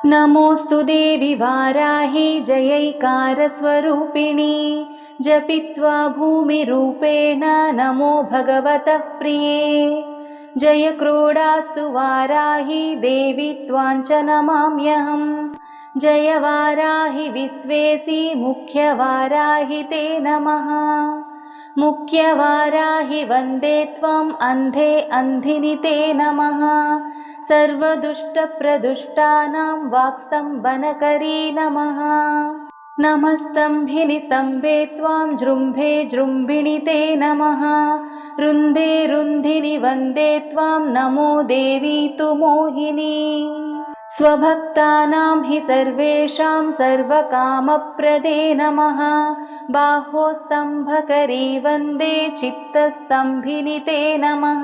नमोऽस्तु देवि वाराहि जयैकारस्वरूपिणी जपित्वा भूमिरूपेण नमो भगवतः प्रिये जय क्रोडास्तु वाराहि देवि त्वां च नमाम्यहम् जय वाराहि विश्वेसि मुख्यवाराहि ते नमः मुख्यवाराहि वन्दे त्वम् अन्धे अन्धिनि ते नमः सर्वदुष्टप्रदुष्टानां वाक्स्तम्भनकरी नमः नमस्तम्भिनि स्तम्भे त्वां जृम्भे जृम्भिणि ते नमः रुन्धे रुन्धिनि वन्दे त्वां नमो देवी तु मोहिनी स्वभक्तानां हि सर्वेषां सर्वकामप्रदे नमः बाहोस्तम्भकरी वन्दे चित्तस्तम्भिनि ते नमः